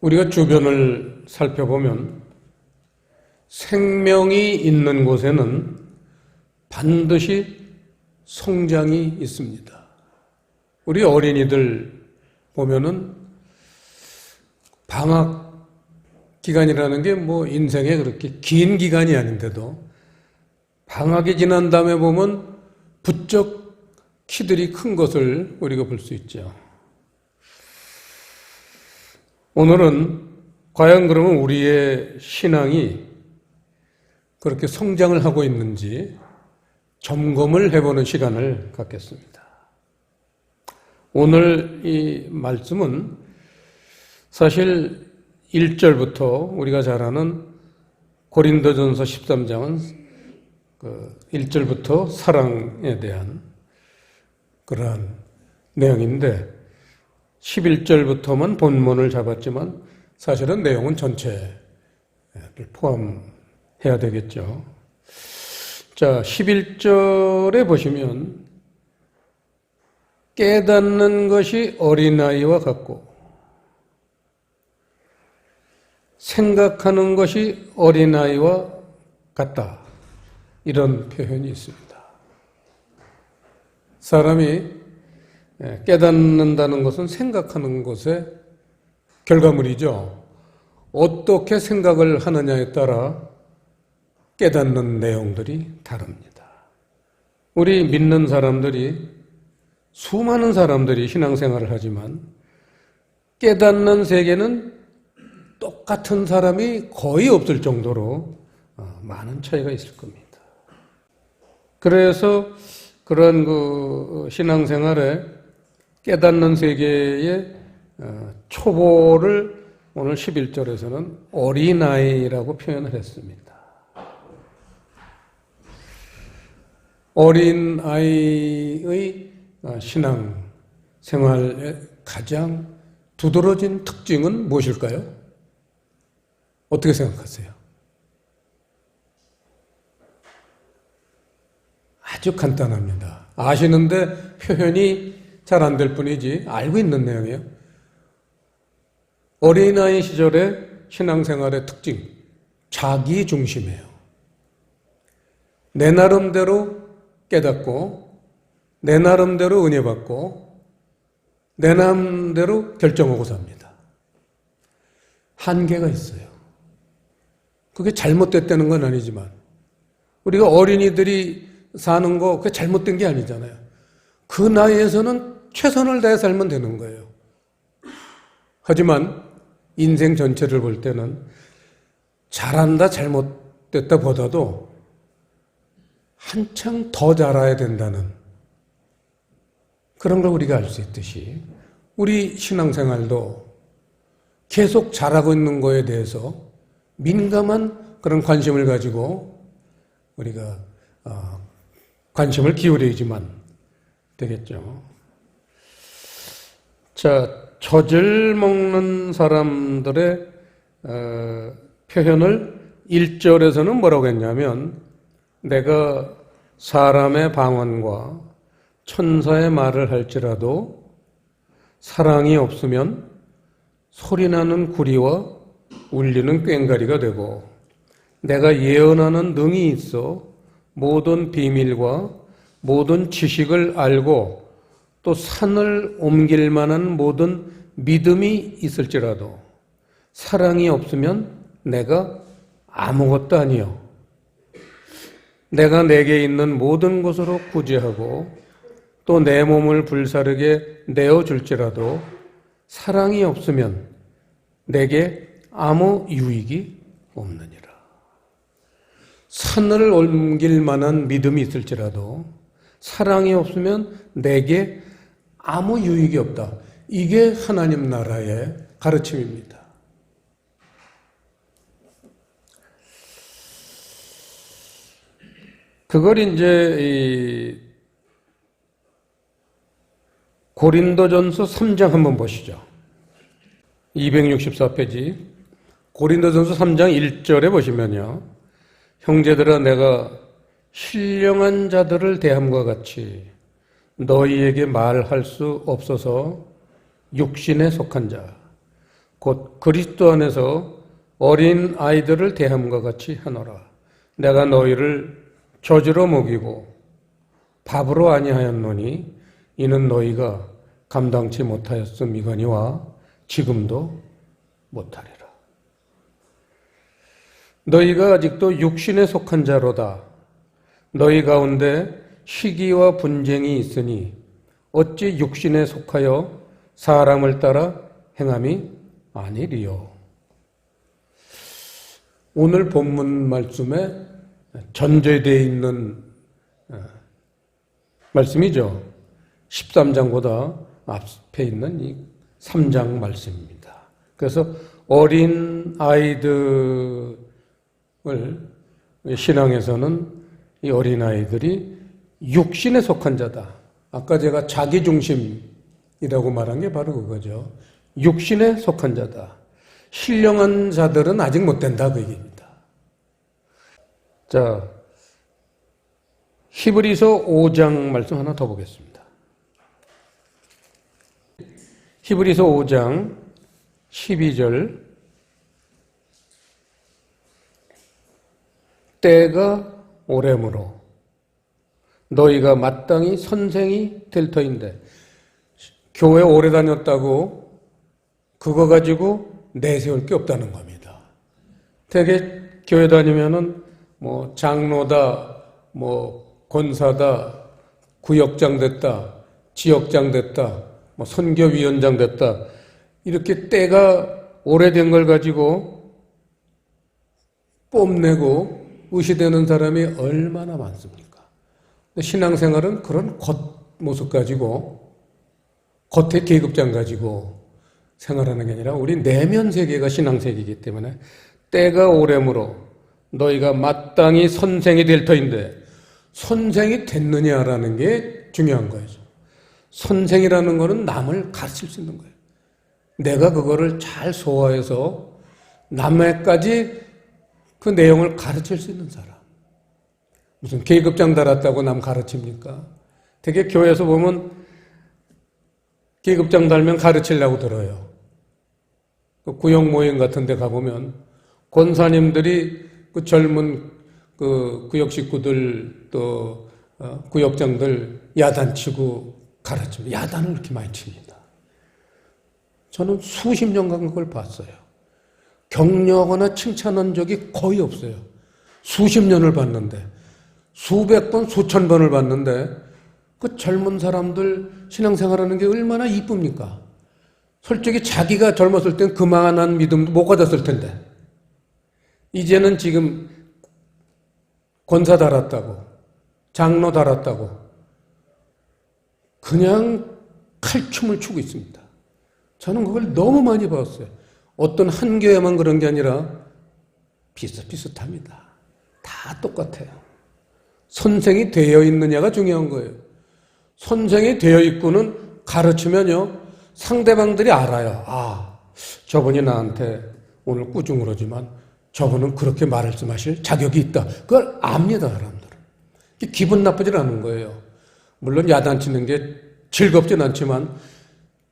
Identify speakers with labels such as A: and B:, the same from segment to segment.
A: 우리가 주변을 살펴보면 생명이 있는 곳에는 반드시 성장이 있습니다. 우리 어린이들 보면은 방학 기간이라는 게 뭐 인생에 그렇게 긴 기간이 아닌데도 방학이 지난 다음에 보면 부쩍 키들이 큰 것을 우리가 볼 수 있죠. 오늘은 과연 그러면 우리의 신앙이 그렇게 성장을 하고 있는지 점검을 해보는 시간을 갖겠습니다. 오늘 이 말씀은 사실 1절부터 우리가 잘 아는 고린도전서 13장은 1절부터 사랑에 대한 그러한 내용인데 11절부터만 본문을 잡았지만 사실은 내용은 전체를 포함해야 되겠죠. 자, 11절에 보시면 깨닫는 것이 어린아이와 같고 생각하는 것이 어린아이와 같다. 이런 표현이 있습니다. 사람이 깨닫는다는 것은 생각하는 것의 결과물이죠. 어떻게 생각을 하느냐에 따라 깨닫는 내용들이 다릅니다. 우리 믿는 사람들이 수많은 사람들이 신앙생활을 하지만 깨닫는 세계는 똑같은 사람이 거의 없을 정도로 많은 차이가 있을 겁니다. 그래서 그런 신앙생활에 깨닫는 세계의 초보를 오늘 11절에서는 어린아이라고 표현을 했습니다. 어린아이의 신앙생활의 가장 두드러진 특징은 무엇일까요? 어떻게 생각하세요? 아주 간단합니다. 아시는데 표현이 잘 안 될 뿐이지 알고 있는 내용이에요. 어린아이 시절의 신앙생활의 특징, 자기 중심이에요. 내 나름대로 깨닫고 내 나름대로 은혜 받고 내 나름대로 결정하고 삽니다. 한계가 있어요. 그게 잘못됐다는 건 아니지만 우리가 어린이들이 사는 거 그게 잘못된 게 아니잖아요. 그 나이에서는 최선을 다해 살면 되는 거예요. 하지만 인생 전체를 볼 때는 잘한다 잘못됐다 보다도 한창 더 잘해야 된다는 그런 걸 우리가 알 수 있듯이 우리 신앙생활도 계속 잘하고 있는 거에 대해서 민감한 그런 관심을 가지고 우리가 관심을 기울여야지만 되겠죠. 자, 젖을 먹는 사람들의 표현을 1절에서는 뭐라고 했냐면 내가 사람의 방언과 천사의 말을 할지라도 사랑이 없으면 소리나는 구리와 울리는 꽹과리가 되고 내가 예언하는 능이 있어 모든 비밀과 모든 지식을 알고 또 산을 옮길 만한 모든 믿음이 있을지라도 사랑이 없으면 내가 아무것도 아니요. 내가 내게 있는 모든 것으로 구제하고 또 내 몸을 불사르게 내어줄지라도 사랑이 없으면 내게 아무 유익이 없느니라. 산을 옮길 만한 믿음이 있을지라도 사랑이 없으면 내게 아무 유익이 없다. 이게 하나님 나라의 가르침입니다. 그걸 이제 고린도전서 3장 한번 보시죠. 264페이지 고린도전서 3장 1절에 보시면요. 형제들아 내가 신령한 자들을 대함과 같이 너희에게 말할 수 없어서 육신에 속한 자 곧 그리스도 안에서 어린 아이들을 대함과 같이 하노라. 내가 너희를 젖으로 먹이고 밥으로 아니하였노니 이는 너희가 감당치 못하였음이거니와 지금도 못하리라. 너희가 아직도 육신에 속한 자로다. 너희 가운데 시기와 분쟁이 있으니 어찌 육신에 속하여 사람을 따라 행함이 아니리요. 오늘 본문 말씀에 전제되어 있는 말씀이죠. 13장보다 앞에 있는 이 3장 말씀입니다. 그래서 어린 아이들을 신앙에서는 이 어린 아이들이 육신에 속한 자다. 아까 제가 자기중심이라고 말한 게 바로 그거죠. 육신에 속한 자다. 신령한 자들은 아직 못 된다 그 얘기입니다. 자, 히브리서 5장 말씀 하나 더 보겠습니다. 히브리서 5장 12절 때가 오래므로 너희가 마땅히 선생이 될 터인데 교회 오래 다녔다고 그거 가지고 내세울 게 없다는 겁니다. 되게 교회 다니면은 뭐 장로다, 뭐 권사다, 구역장 됐다, 지역장 됐다, 뭐 선교위원장 됐다 이렇게 때가 오래된 걸 가지고 뽐내고 의시되는 사람이 얼마나 많습니까? 신앙생활은 그런 겉모습 가지고 겉의 계급장 가지고 생활하는 게 아니라 우리 내면 세계가 신앙세계이기 때문에 때가 오래므로 너희가 마땅히 선생이 될 터인데 선생이 됐느냐라는 게 중요한 거예요. 선생이라는 거는 남을 가르칠 수 있는 거예요. 내가 그거를 잘 소화해서 남에까지 그 내용을 가르칠 수 있는 사람. 무슨 계급장 달았다고 남 가르칩니까? 되게 교회에서 보면 계급장 달면 가르치려고 들어요. 그 구역 모임 같은 데 가보면 권사님들이 그 젊은 그 구역 식구들 또 구역장들 야단치고 가르칩니다. 야단을 이렇게 많이 칩니다. 저는 수십 년간 그걸 봤어요. 격려하거나 칭찬한 적이 거의 없어요. 수십 년을 봤는데 수백 번, 수천 번을 봤는데 그 젊은 사람들 신앙생활하는 게 얼마나 이쁩니까? 솔직히 자기가 젊었을 땐 그만한 믿음도 못 가졌을 텐데 이제는 지금 권사 달았다고 장로 달았다고 그냥 칼춤을 추고 있습니다. 저는 그걸 너무 많이 봤어요. 어떤 한 교회만 그런 게 아니라 비슷비슷합니다. 다 똑같아요. 선생이 되어 있느냐가 중요한 거예요. 선생이 되어 있고는 가르치면요 상대방들이 알아요. 아, 저분이 나한테 오늘 꾸중으로지만 저분은 그렇게 말씀하실 자격이 있다. 그걸 압니다, 사람들은. 기분 나쁘진 않은 거예요. 물론 야단치는 게 즐겁진 않지만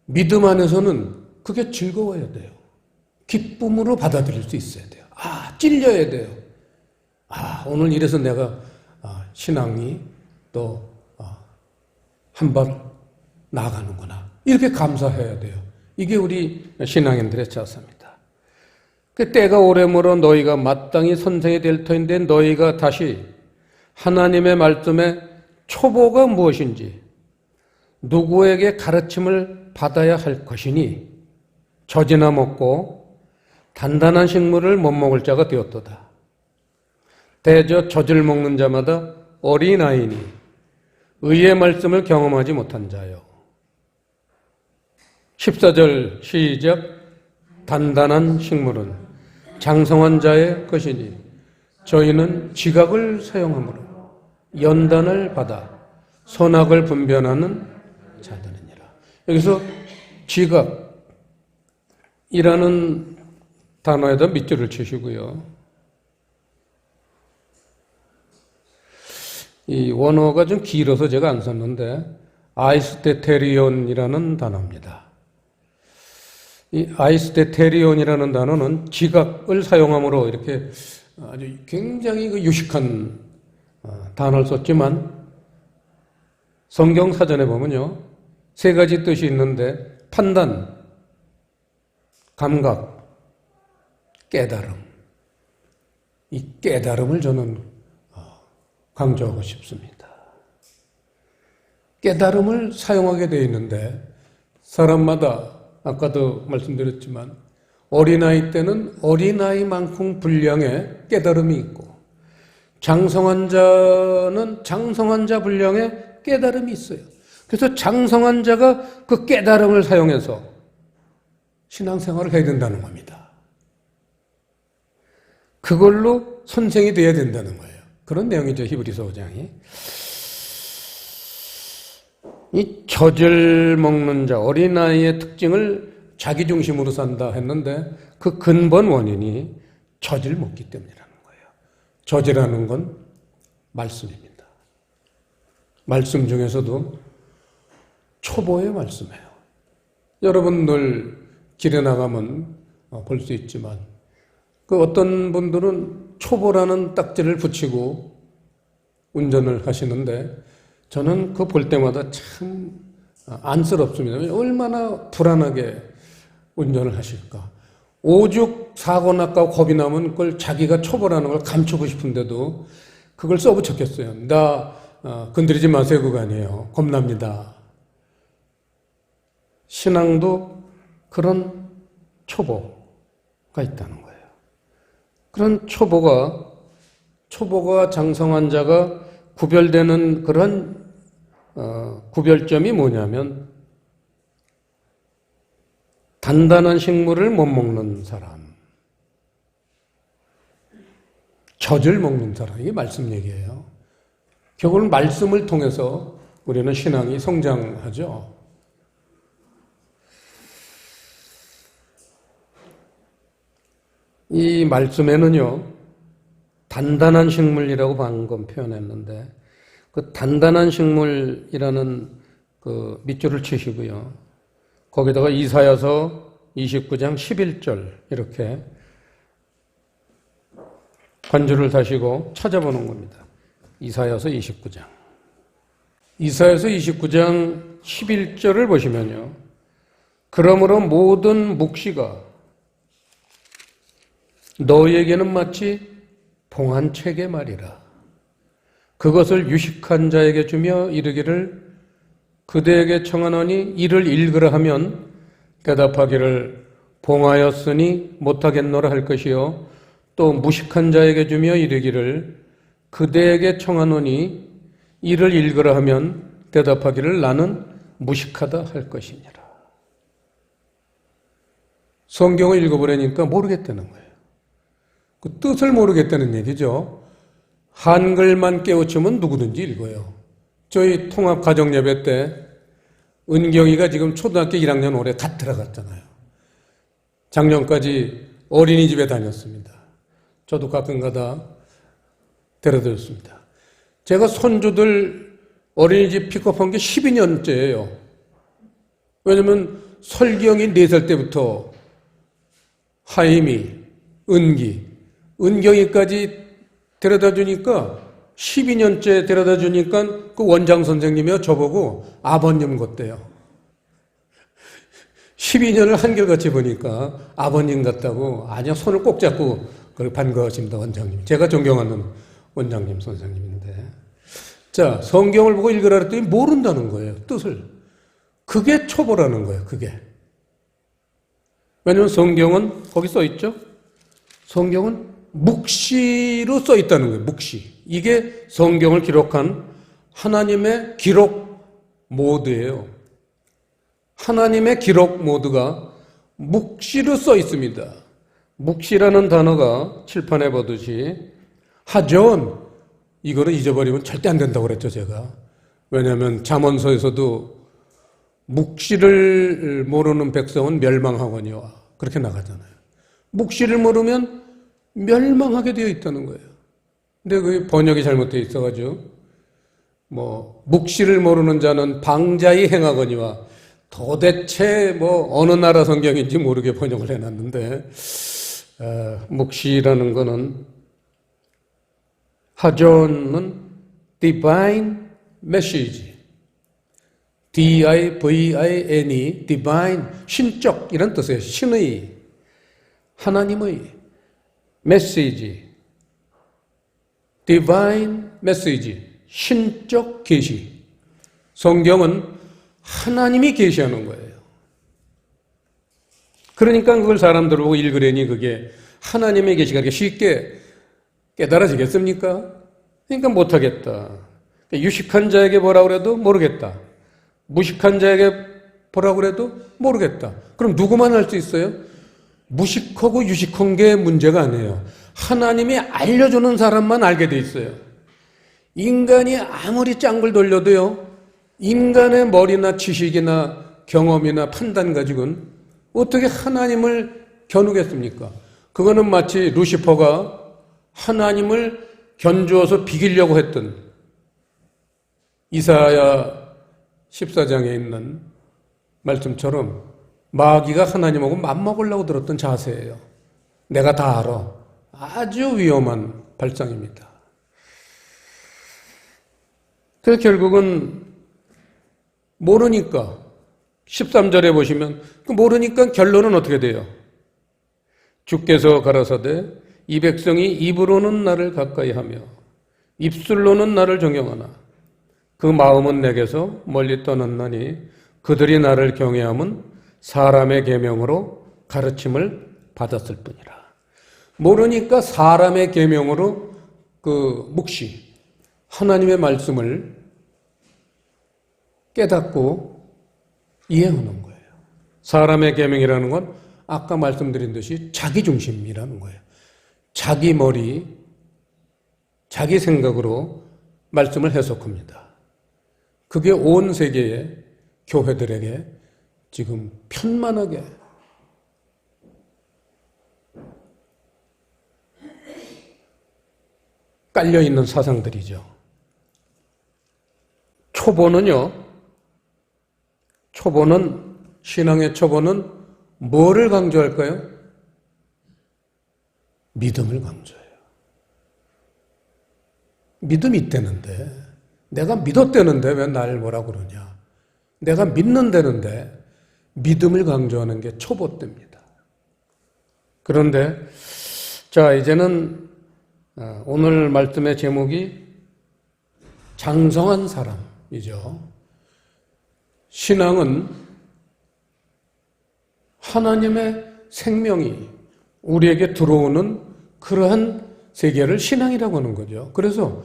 A: 믿음 안에서는 그게 즐거워야 돼요. 기쁨으로 받아들일 수 있어야 돼요. 아, 찔려야 돼요. 아, 오늘 이래서 내가 신앙이 또 한 발 나아가는구나. 이렇게 감사해야 돼요. 이게 우리 신앙인들의 자세입니다. 그 때가 오래므로 너희가 마땅히 선생이 될 터인데 너희가 다시 하나님의 말씀의 초보가 무엇인지 누구에게 가르침을 받아야 할 것이니 젖이나 먹고 단단한 식물을 못 먹을 자가 되었도다. 대저 젖을 먹는 자마다 어린아이니 의의 말씀을 경험하지 못한 자요. 14절 시작. 단단한 식물은 장성한 자의 것이니 저희는 지각을 사용하므로 연단을 받아 선악을 분별하는 자들이니라. 여기서 지각이라는 단어에다 밑줄을 치시고요. 이 원어가 좀 길어서 제가 안 썼는데 아이스테테리온이라는 단어입니다. 이 아이스테테리온이라는 단어는 지각을 사용함으로 이렇게 아주 굉장히 그 유식한 단어를 썼지만 성경 사전에 보면요, 세 가지 뜻이 있는데 판단, 감각, 깨달음. 이 깨달음을 저는 강조하고 싶습니다. 깨달음을 사용하게 되어 있는데 사람마다 아까도 말씀드렸지만 어린아이 때는 어린아이만큼 분량의 깨달음이 있고 장성한 자는 장성한 자 분량의 깨달음이 있어요. 그래서 장성한 자가 그 깨달음을 사용해서 신앙생활을 해야 된다는 겁니다. 그걸로 선생이 돼야 된다는 거예요. 그런 내용이죠, 히브리서 5장이. 이 젖을 먹는 자, 어린아이의 특징을 자기 중심으로 산다 했는데 그 근본 원인이 젖을 먹기 때문이라는 거예요. 젖이라는 건 말씀입니다. 말씀 중에서도 초보의 말씀이에요. 여러분들 길에 나가면 볼 수 있지만 그 어떤 분들은 초보라는 딱지를 붙이고 운전을 하시는데 저는 그거 볼 때마다 참 안쓰럽습니다. 얼마나 불안하게 운전을 하실까. 오죽 사고 날까 겁이 나면 그걸 자기가 초보라는 걸 감추고 싶은데도 그걸 써붙였겠어요. 나 건드리지 마세요 그거 아니에요. 겁납니다. 신앙도 그런 초보가 있다는 거예요. 그런 초보가 장성한 자가 구별되는 그런 구별점이 뭐냐면 단단한 식물을 못 먹는 사람, 젖을 먹는 사람, 이게 말씀 얘기예요. 결국은 말씀을 통해서 우리는 신앙이 성장하죠. 이 말씀에는요, 단단한 식물이라고 방금 표현했는데, 그 단단한 식물이라는 그 밑줄을 치시고요. 거기다가 이사야서 29장 11절 이렇게 관주를 다시고 찾아보는 겁니다. 이사야서 29장. 이사야서 29장 11절을 보시면요. 그러므로 모든 묵시가 너희에게는 마치 봉한 책의 말이라. 그것을 유식한 자에게 주며 이르기를 그대에게 청하노니 이를 읽으라 하면 대답하기를 봉하였으니 못하겠노라 할 것이요 또 무식한 자에게 주며 이르기를 그대에게 청하노니 이를 읽으라 하면 대답하기를 나는 무식하다 할 것이니라. 성경을 읽어보려니까 모르겠다는 거예요. 그 뜻을 모르겠다는 얘기죠. 한글만 깨우치면 누구든지 읽어요. 저희 통합 가정예배 때 은경이가 지금 초등학교 1학년 올해 갓 들어갔잖아요. 작년까지 어린이집에 다녔습니다. 저도 가끔가다 데려다 줬습니다. 제가 손주들 어린이집 픽업한 게 12년째예요. 왜냐면 설경이 4살 때부터 하임이, 은경이까지 데려다 주니까 12년째 데려다 주니까 그 원장 선생님이요 저보고 아버님 같대요. 12년을 한결같이 보니까 아버님 같다고 아니요 손을 꼭 잡고 그걸 반가워하십니다 원장님. 제가 존경하는 원장님 선생님인데 자 성경을 보고 읽으라 그랬더니 모른다는 거예요 뜻을. 그게 초보라는 거예요. 그게. 왜냐하면 성경은 거기 써 있죠. 성경은 묵시로 써 있다는 거예요. 묵시. 이게 성경을 기록한 하나님의 기록 모드예요. 하나님의 기록 모드가 묵시로 써 있습니다. 묵시라는 단어가 칠판에 보듯이 하전 이거는 잊어버리면 절대 안 된다고 그랬죠 제가. 왜냐하면 잠언서에서도 묵시를 모르는 백성은 멸망하거니와 그렇게 나가잖아요. 묵시를 모르면 멸망하게 되어 있다는 거예요. 근데 그 번역이 잘못되어 있어가지고 묵시를 모르는 자는 방자히 행하거니와 도대체 뭐 어느 나라 성경인지 모르게 번역을 해놨는데 묵시라는 거는 하존은 divine message, D-I-V-I-N-E, divine, 신적 이런 뜻이에요. 신의, 하나님의 메시지, divine message, 신적 계시. 성경은 하나님이 계시하는 거예요. 그러니까 그걸 사람들 보고 읽으려니 그게 하나님의 계시가 그렇게 쉽게 깨달아지겠습니까? 그러니까 못하겠다. 유식한 자에게 뭐라 그래도 모르겠다. 무식한 자에게 보라 그래도 모르겠다. 그럼 누구만 할 수 있어요? 무식하고 유식한 게 문제가 아니에요. 하나님이 알려주는 사람만 알게 돼 있어요. 인간이 아무리 짱을 돌려도요, 인간의 머리나 지식이나 경험이나 판단 가지고는 어떻게 하나님을 겨누겠습니까? 그거는 마치 루시퍼가 하나님을 견주어서 비기려고 했던 이사야 14장에 있는 말씀처럼 마귀가 하나님하고 맞먹으려고 들었던 자세예요. 내가 다 알아. 아주 위험한 발상입니다. 그래서 결국은 모르니까 13절에 보시면 그 모르니까 결론은 어떻게 돼요? 주께서 가라사대 이 백성이 입으로는 나를 가까이 하며 입술로는 나를 존경하나 그 마음은 내게서 멀리 떠났나니 그들이 나를 경외함은 사람의 계명으로 가르침을 받았을 뿐이라. 모르니까 사람의 계명으로 그 묵시 하나님의 말씀을 깨닫고 이해하는 거예요. 사람의 계명이라는 건 아까 말씀드린 듯이 자기 중심이라는 거예요. 자기 머리, 자기 생각으로 말씀을 해석합니다. 그게 온 세계의 교회들에게 지금 편만하게 깔려있는 사상들이죠. 신앙의 초보는 뭐를 강조할까요? 믿음을 강조해요. 믿음이 있다는데, 내가 믿었다는데 왜 날 뭐라 그러냐. 내가 믿는다는데 믿음을 강조하는 게 초보 때입니다. 그런데 자, 이제는 오늘 말씀의 제목이 장성한 사람이죠. 신앙은 하나님의 생명이 우리에게 들어오는 그러한 세계를 신앙이라고 하는 거죠. 그래서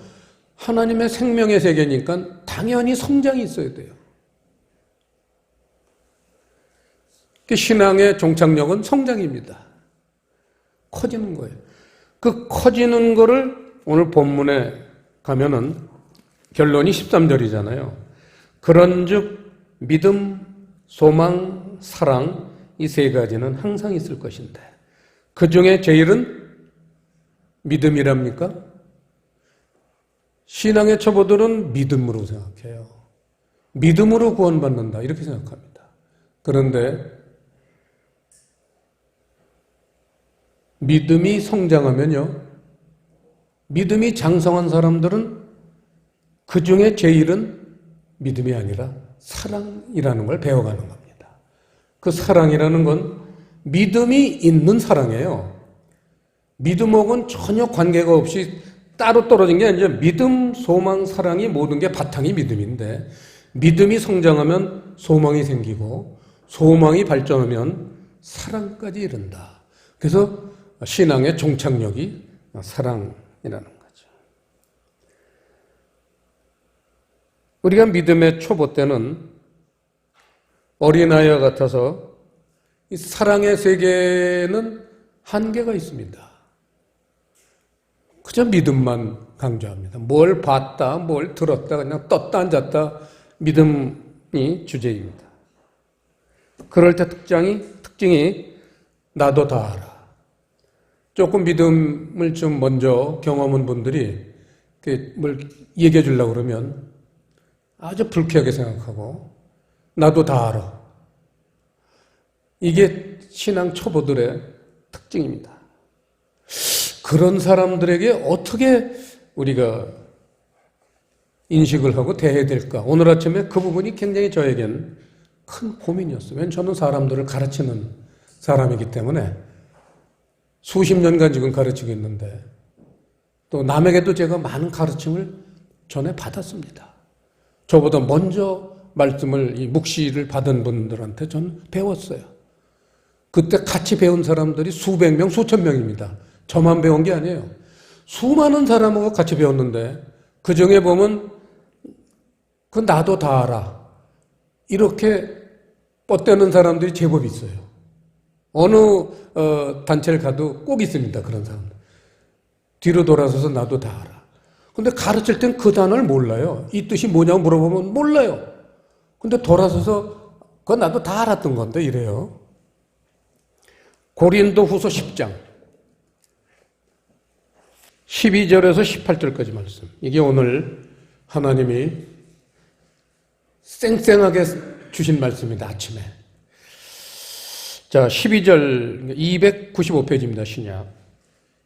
A: 하나님의 생명의 세계니까 당연히 성장이 있어야 돼요. 신앙의 종착역은 성장입니다. 커지는 거예요. 그 커지는 거를 오늘 본문에 가면은 결론이 13절이잖아요. 그런즉 믿음, 소망, 사랑 이 세 가지는 항상 있을 것인데 그 중에 제일은 믿음이랍니까? 신앙의 초보들은 믿음으로 생각해요. 믿음으로 구원받는다 이렇게 생각합니다. 그런데 믿음이 성장하면요, 믿음이 장성한 사람들은 그 중에 제일은 믿음이 아니라 사랑이라는 걸 배워가는 겁니다. 그 사랑이라는 건 믿음이 있는 사랑이에요. 믿음하고는 전혀 관계가 없이 따로 떨어진 게 아니죠. 믿음, 소망, 사랑이 모든 게 바탕이 믿음인데 믿음이 성장하면 소망이 생기고 소망이 발전하면 사랑까지 이른다. 그래서 신앙의 종착역이 사랑이라는 거죠. 우리가 믿음의 초보 때는 어린아이와 같아서 이 사랑의 세계는 한계가 있습니다. 그저 믿음만 강조합니다. 뭘 봤다, 뭘 들었다, 그냥 떴다 앉았다 믿음이 주제입니다. 그럴 때 특징이 나도 다 알아. 조금 믿음을 좀 먼저 경험한 분들이 뭘 얘기해 주려고 그러면 아주 불쾌하게 생각하고 나도 다 알아. 이게 신앙 초보들의 특징입니다. 그런 사람들에게 어떻게 우리가 인식을 하고 대해야 될까? 오늘 아침에 그 부분이 굉장히 저에겐 큰 고민이었어요. 왜냐하면 저는 사람들을 가르치는 사람이기 때문에 수십 년간 지금 가르치고 있는데 또 남에게도 제가 많은 가르침을 전해 받았습니다. 저보다 먼저 말씀을, 이 묵시를 받은 분들한테 전 배웠어요. 그때 같이 배운 사람들이 수백 명, 수천 명입니다. 저만 배운 게 아니에요. 수많은 사람하고 같이 배웠는데 그 중에 보면 그 나도 다 알아. 이렇게 뻗대는 사람들이 제법 있어요. 어느 단체를 가도 꼭 있습니다. 그런 사람들. 뒤로 돌아서서 나도 다 알아. 근데 가르칠 땐 그 단어를 몰라요. 이 뜻이 뭐냐고 물어보면 몰라요. 근데 돌아서서 그건 나도 다 알았던 건데 이래요. 고린도후서 10장 12절에서 18절까지 말씀. 이게 오늘 하나님이 쌩쌩하게 주신 말씀입니다. 아침에. 자, 12절 295페이지입니다. 신약.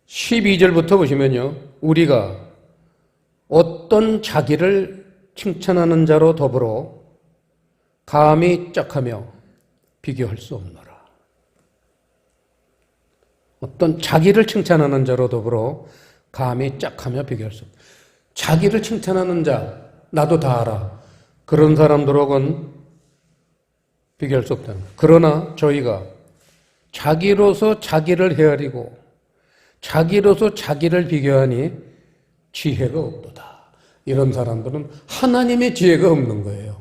A: 12절부터 보시면요. 우리가 어떤 자기를 칭찬하는 자로 더불어 감히 짝하며 비교할 수 없노라. 어떤 자기를 칭찬하는 자로 더불어 감히 짝하며 비교할 수 없다. 자기를 칭찬하는 자, 나도 다 알아. 그런 사람들하고는 비교할 수 없다는 거예요. 그러나 저희가 자기로서 자기를 헤아리고 자기로서 자기를 비교하니 지혜가 없도다. 이런 사람들은 하나님의 지혜가 없는 거예요.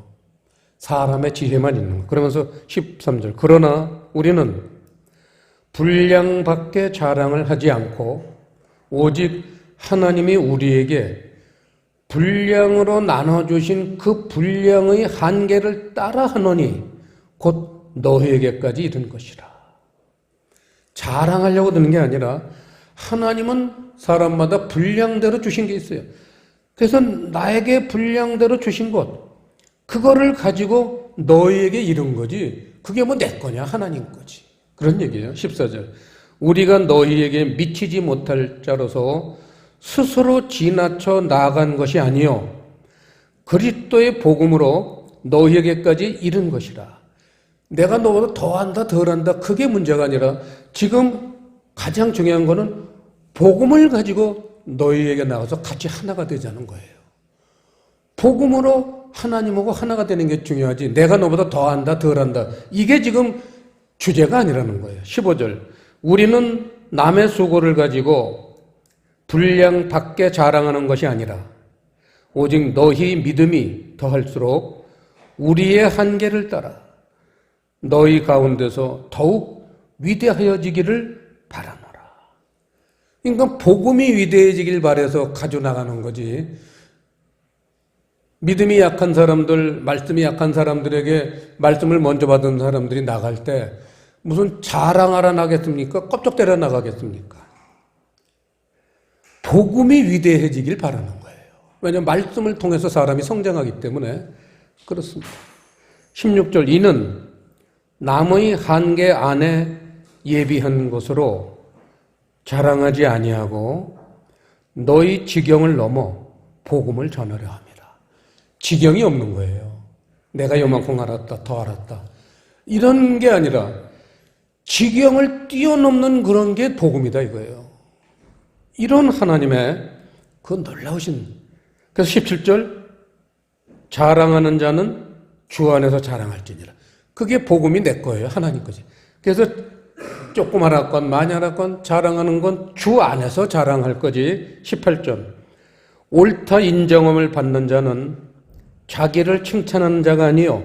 A: 사람의 지혜만 있는 거예요. 그러면서 13절 그러나 우리는 분량밖에 자랑을 하지 않고 오직 하나님이 우리에게 분량으로 나눠주신 그 분량의 한계를 따라 하노니 곧 너희에게까지 이른 것이라. 자랑하려고 드는 게 아니라 하나님은 사람마다 분량대로 주신 게 있어요. 그래서 나에게 분량대로 주신 것, 그거를 가지고 너희에게 이른 거지 그게 뭐 내 거냐 하나님 거지. 그런 얘기예요. 14절 우리가 너희에게 미치지 못할 자로서 스스로 지나쳐 나아간 것이 아니요 그리스도의 복음으로 너희에게까지 이른 것이라. 내가 너보다 더한다 덜한다 그게 문제가 아니라 지금 가장 중요한 거는 복음을 가지고 너희에게 나가서 같이 하나가 되자는 거예요. 복음으로 하나님하고 하나가 되는 게 중요하지 내가 너보다 더한다 덜한다 이게 지금 주제가 아니라는 거예요. 15절 우리는 남의 수고를 가지고 분량 밖에 자랑하는 것이 아니라 오직 너희 믿음이 더할수록 우리의 한계를 따라 너희 가운데서 더욱 위대하여지기를 바라노라. 그러니까 복음이 위대해지길 바라서 가져나가는 거지. 믿음이 약한 사람들, 말씀이 약한 사람들에게 말씀을 먼저 받은 사람들이 나갈 때 무슨 자랑하러 나겠습니까? 껍적대러 나가겠습니까? 복음이 위대해지길 바라는 거예요. 왜냐하면 말씀을 통해서 사람이 성장하기 때문에 그렇습니다. 16절 이는 남의 한계 안에 예비한 것으로 자랑하지 아니하고 너희 지경을 넘어 복음을 전하려 합니다. 지경이 없는 거예요. 내가 요만큼 알았다, 더 알았다. 이런 게 아니라 지경을 뛰어넘는 그런 게 복음이다 이거예요. 이런 하나님의 그 놀라우신. 그래서 17절 자랑하는 자는 주 안에서 자랑할지니라. 그게 복음이 내 거예요. 하나님 거지. 그래서 조금 알았건 많이 알았건 자랑하는 건 주 안에서 자랑할 거지. 18절 옳다 인정함을 받는 자는 자기를 칭찬하는 자가 아니요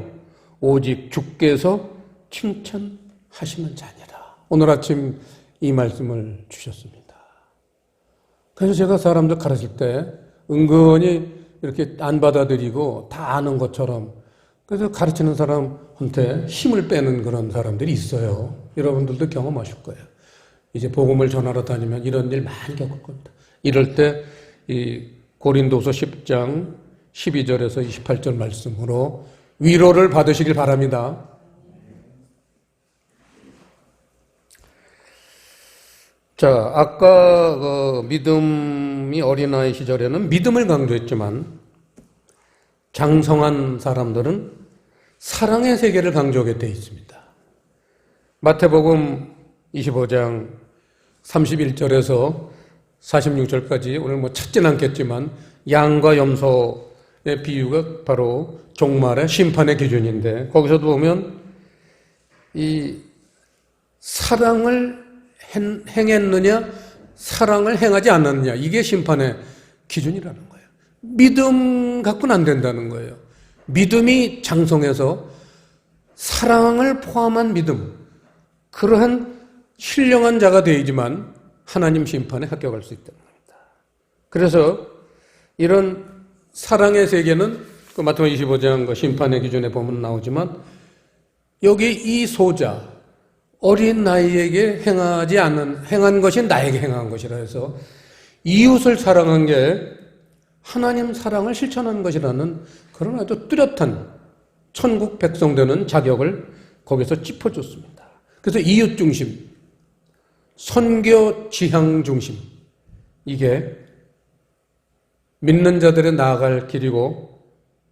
A: 오직 주께서 칭찬하시는 자니라. 오늘 아침 이 말씀을 주셨습니다. 그래서 제가 사람들 가르칠 때 은근히 이렇게 안 받아들이고 다 아는 것처럼 그래서 가르치는 사람한테 힘을 빼는 그런 사람들이 있어요. 여러분들도 경험하실 거예요. 이제 복음을 전하러 다니면 이런 일 많이 겪을 겁니다. 이럴 때 이 고린도서 10장 12절에서 28절 말씀으로 위로를 받으시길 바랍니다. 자, 아까 그 믿음이 어린아이 시절에는 믿음을 강조했지만 장성한 사람들은 사랑의 세계를 강조하게 되어 있습니다. 마태복음 25장 31절에서 46절까지 오늘 뭐 찾진 않겠지만 양과 염소의 비유가 바로 종말의 심판의 기준인데 거기서도 보면 이 사랑을 행했느냐 사랑을 행하지 않았느냐 이게 심판의 기준이라는 거예요. 믿음 갖고는 안 된다는 거예요. 믿음이 장성해서 사랑을 포함한 믿음 그러한 신령한 자가 되어야지만 하나님 심판에 합격할 수 있다는 겁니다. 그래서 이런 사랑의 세계는 그 마태복음 25장 그 심판의 기준에 보면 나오지만 여기 이 소자 어린 나이에게 행한 것이 나에게 행한 것이라 해서 이웃을 사랑한 게 하나님 사랑을 실천한 것이라는 그런 아주 뚜렷한 천국 백성 되는 자격을 거기서 짚어줬습니다. 그래서 이웃 중심, 선교 지향 중심 이게 믿는 자들의 나아갈 길이고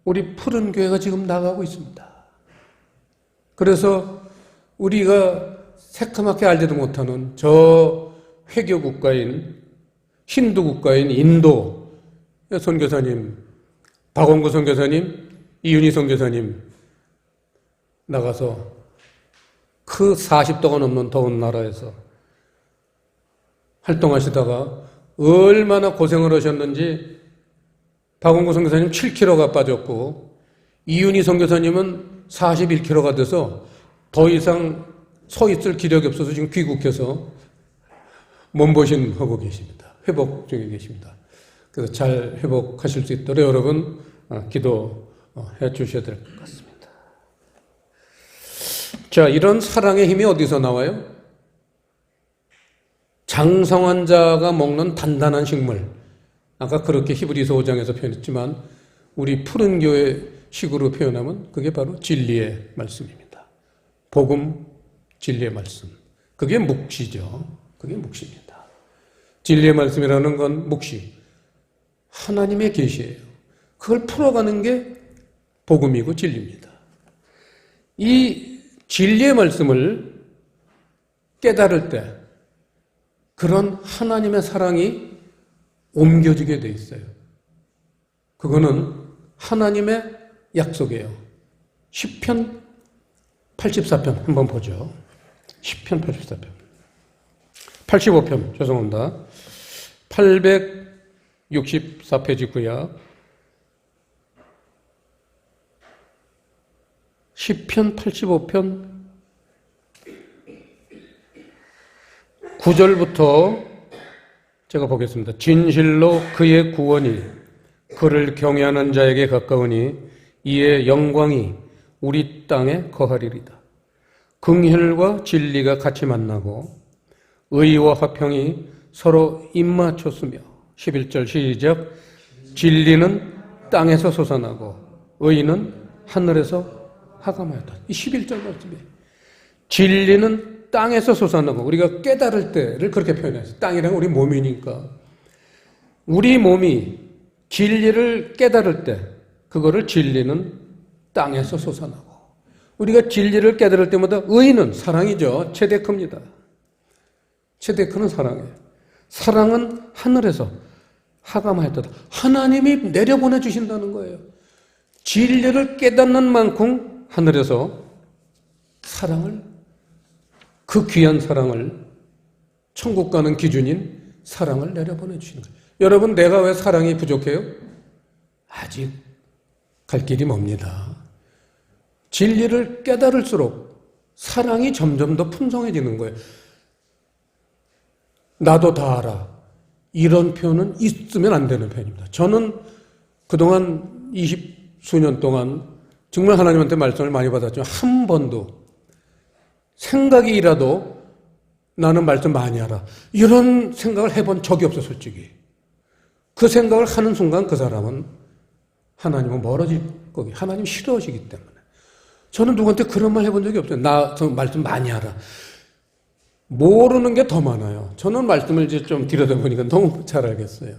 A: 우리 푸른 교회가 지금 나가고 있습니다. 그래서 우리가 새카맣게 알지도 못하는 저 회교 국가인 힌두 국가인 인도 선교사님, 박원구 선교사님, 이윤희 선교사님 나가서 그 40도가 넘는 더운 나라에서 활동하시다가 얼마나 고생을 하셨는지 박원구 선교사님 7kg가 빠졌고 이윤희 선교사님은 41kg가 돼서 더 이상 서 있을 기력이 없어서 지금 귀국해서 몸보신하고 계십니다. 회복 중에 계십니다. 그래서 잘 회복하실 수 있도록 여러분 기도해 주셔야 될 것 같습니다. 자, 이런 사랑의 힘이 어디서 나와요? 장성한 자가 먹는 단단한 식물. 아까 그렇게 히브리서 5장에서 표현했지만 우리 푸른 교회 식으로 표현하면 그게 바로 진리의 말씀입니다. 복음, 진리의 말씀. 그게 묵시죠. 그게 묵시입니다. 진리의 말씀이라는 건 묵시. 하나님의 계시예요. 그걸 풀어가는 게 복음이고 진리입니다. 이 진리의 말씀을 깨달을 때 그런 하나님의 사랑이 옮겨지게 돼 있어요. 그거는 하나님의 약속이에요. 시편 84편 한번 보죠. 시편 84편. 85편 죄송합니다. 864페이지 구약. 시편 85편 9절부터 제가 보겠습니다. 진실로 그의 구원이 그를 경외하는 자에게 가까우니 이의 영광이 우리 땅에 거하리이다. 긍휼과 진리가 같이 만나고 의와 화평이 서로 입맞췄으며 11절 시작. 진리는 땅에서 솟아나고 의는 하늘에서 하감하였다. 이 11절 말씀에 진리는 땅에서 솟아나고 우리가 깨달을 때를 그렇게 표현했어요. 땅이란 우리 몸이니까 우리 몸이 진리를 깨달을 때 그거를 진리는 땅에서 솟아나고 우리가 진리를 깨달을 때마다 의는 사랑이죠. 체데크입니다. 체데크는 사랑이에요. 사랑은 하늘에서 하감하였다. 하나님이 내려보내 주신다는 거예요. 진리를 깨닫는 만큼 하늘에서 사랑을 그 귀한 사랑을 천국 가는 기준인 사랑을 내려보내 주시는 거예요. 여러분 내가 왜 사랑이 부족해요? 아직 갈 길이 멉니다. 진리를 깨달을수록 사랑이 점점 더 풍성해지는 거예요. 나도 다 알아. 이런 표현은 있으면 안 되는 표현입니다. 저는 그동안 20수년 동안 정말 하나님한테 말씀을 많이 받았지만 한 번도 생각이라도 나는 말씀 많이 알아. 이런 생각을 해본 적이 없어 솔직히. 그 생각을 하는 순간 그 사람은 하나님은 멀어질 거기. 하나님 싫어하시기 때문에. 저는 누구한테 그런 말 해본 적이 없어요. 나 저 말씀 많이 알아. 모르는 게 더 많아요. 저는 말씀을 이제 좀 들여다보니까 너무 잘 알겠어요.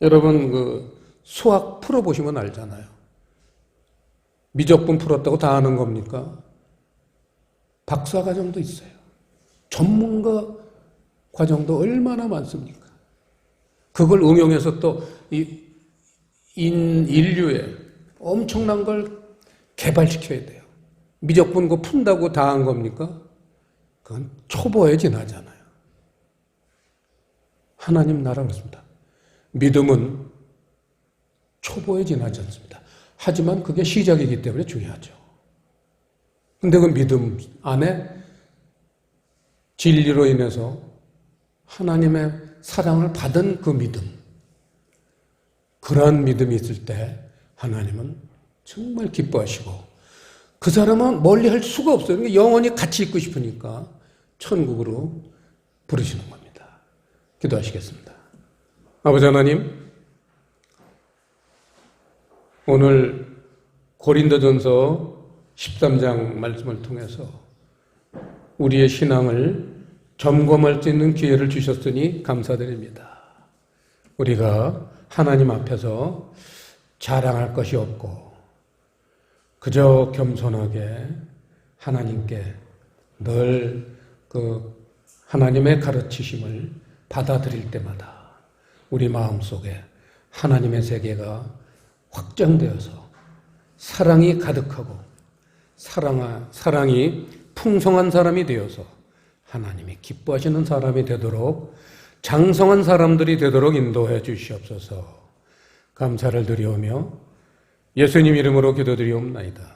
A: 여러분, 수학 풀어보시면 알잖아요. 미적분 풀었다고 다 아는 겁니까? 박사과정도 있어요. 전문가 과정도 얼마나 많습니까? 그걸 응용해서 또 인류에 엄청난 걸 개발시켜야 돼요. 미적분 그거 푼다고 다 한 겁니까? 그건 초보에 지나잖아요. 하나님 나라 그렇습니다. 믿음은 초보에 지나지 않습니다. 하지만 그게 시작이기 때문에 중요하죠. 근데 그 믿음 안에 진리로 인해서 하나님의 사랑을 받은 그 믿음, 그러한 믿음이 있을 때 하나님은 정말 기뻐하시고 그 사람은 멀리 할 수가 없어요. 그러니까 영원히 같이 있고 싶으니까 천국으로 부르시는 겁니다. 기도하시겠습니다. 아버지 하나님, 오늘 고린도전서 13장 말씀을 통해서 우리의 신앙을 점검할 수 있는 기회를 주셨으니 감사드립니다. 우리가 하나님 앞에서 자랑할 것이 없고 그저 겸손하게 하나님께 늘 하나님의 가르치심을 받아들일 때마다 우리 마음속에 하나님의 세계가 확장되어서 사랑이 가득하고 사랑이 풍성한 사람이 되어서 하나님이 기뻐하시는 사람이 되도록 장성한 사람들이 되도록 인도해 주시옵소서. 감사를 드리오며 예수님 이름으로 기도드리옵나이다.